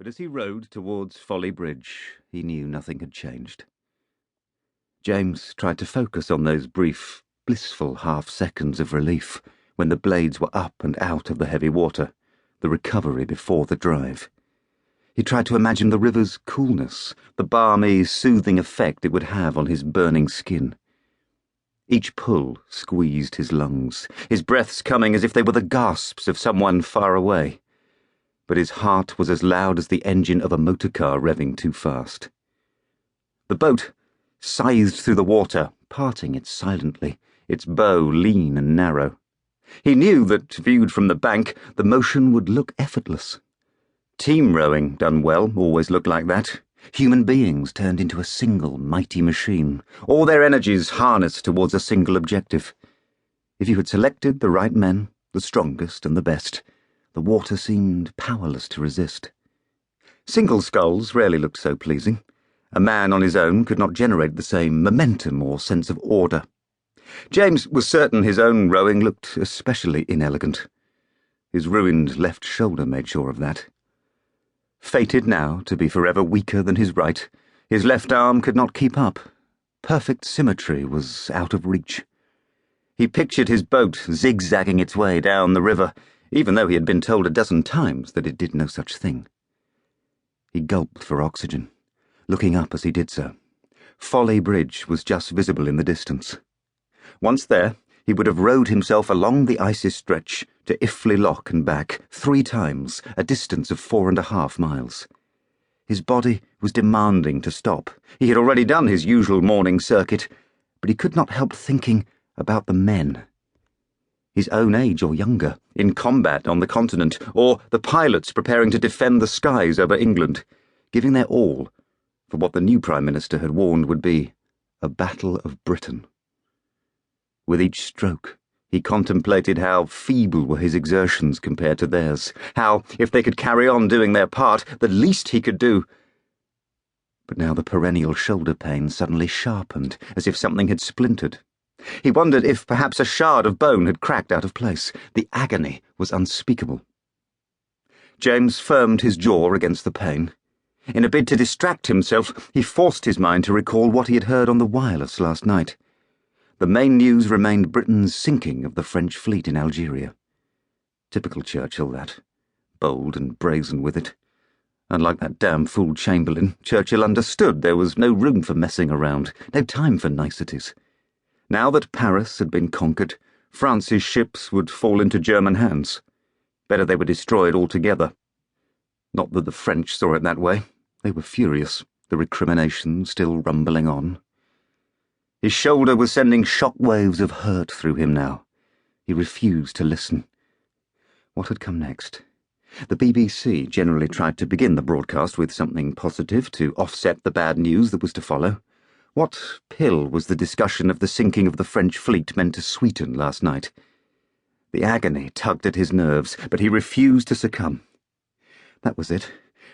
but as he rowed towards Folly Bridge, he knew nothing had changed. James tried to focus on those brief, blissful half-seconds of relief when the blades were up and out of the heavy water, the recovery before the drive. He tried to imagine the river's coolness, the balmy, soothing effect it would have on his burning skin. Each pull squeezed his lungs, his breaths coming as if they were the gasps of someone far away. But his heart was as loud as the engine of a motor car revving too fast. The boat scythed through the water, parting it silently, its bow lean and narrow. He knew that, viewed from the bank, the motion would look effortless. Team rowing, done well, always looked like that. Human beings turned into a single mighty machine, all their energies harnessed towards a single objective. If you had selected the right men, the strongest and the best, the water seemed powerless to resist. Single sculls rarely looked so pleasing. A man on his own could not generate the same momentum or sense of order. James was certain his own rowing looked especially inelegant. His ruined left shoulder made sure of that. Fated now to be forever weaker than his right, his left arm could not keep up. Perfect symmetry was out of reach. He pictured his boat zigzagging its way down the river, even though he had been told a dozen times that it did no such thing. He gulped for oxygen, looking up as he did so. Folly Bridge was just visible in the distance. Once there, he would have rowed himself along the icy stretch to Iffley Lock and back 3 times, a distance of 4.5 miles. His body was demanding to stop. He had already done his usual morning circuit, but he could not help thinking about the men. His own age or younger, in combat on the continent, or the pilots preparing to defend the skies over England, giving their all for what the new Prime Minister had warned would be a Battle of Britain. With each stroke, he contemplated how feeble were his exertions compared to theirs, how, if they could carry on doing their part, the least he could do. But now the perennial shoulder pain suddenly sharpened, as if something had splintered. He wondered if perhaps a shard of bone had cracked out of place. The agony was unspeakable. James firmed his jaw against the pain. In a bid to distract himself, he forced his mind to recall what he had heard on the wireless last night. The main news remained Britain's sinking of the French fleet in Algeria. Typical Churchill, that. Bold and brazen with it. Unlike that damn fool Chamberlain, Churchill understood there was no room for messing around, no time for niceties. Now that Paris had been conquered, France's ships would fall into German hands. Better they were destroyed altogether. Not that the French saw it that way. They were furious, the recriminations still rumbling on. His shoulder was sending shock waves of hurt through him now. He refused to listen. What had come next? The BBC generally tried to begin the broadcast with something positive to offset the bad news that was to follow. What pill was the discussion of the sinking of the French fleet meant to sweeten last night? The agony tugged at his nerves, but he refused to succumb. That was it.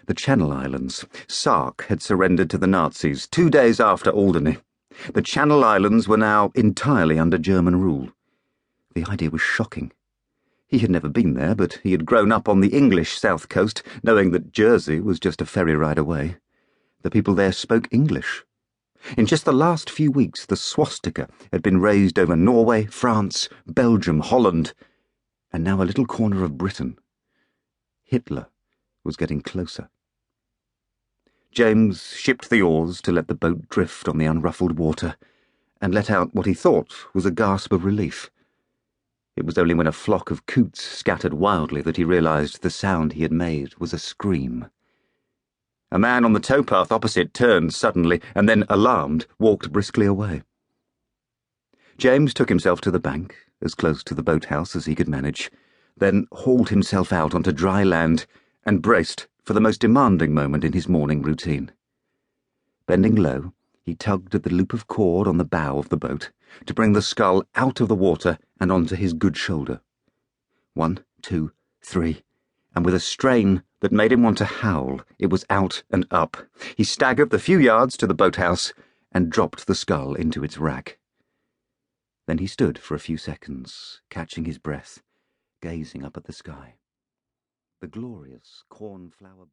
The Channel Islands. Sark had surrendered to the Nazis 2 days after Alderney. The Channel Islands were now entirely under German rule. The idea was shocking. He had never been there, but he had grown up on the English south coast, knowing that Jersey was just a ferry ride away. The people there spoke English. In just the last few weeks, the swastika had been raised over Norway, France, Belgium, Holland, and now a little corner of Britain. Hitler was getting closer. James shipped the oars to let the boat drift on the unruffled water, and let out what he thought was a gasp of relief. It was only when a flock of coots scattered wildly that he realized the sound he had made was a scream. A man on the towpath opposite turned suddenly, and then, alarmed, walked briskly away. James took himself to the bank, as close to the boathouse as he could manage, then hauled himself out onto dry land and braced for the most demanding moment in his morning routine. Bending low, he tugged at the loop of cord on the bow of the boat to bring the scull out of the water and onto his good shoulder. 1, 2, 3, and with a strain that made him want to howl, it was out and up. He staggered the few yards to the boathouse and dropped the scull into its rack. Then he stood for a few seconds, catching his breath, gazing up at the sky. The glorious cornflower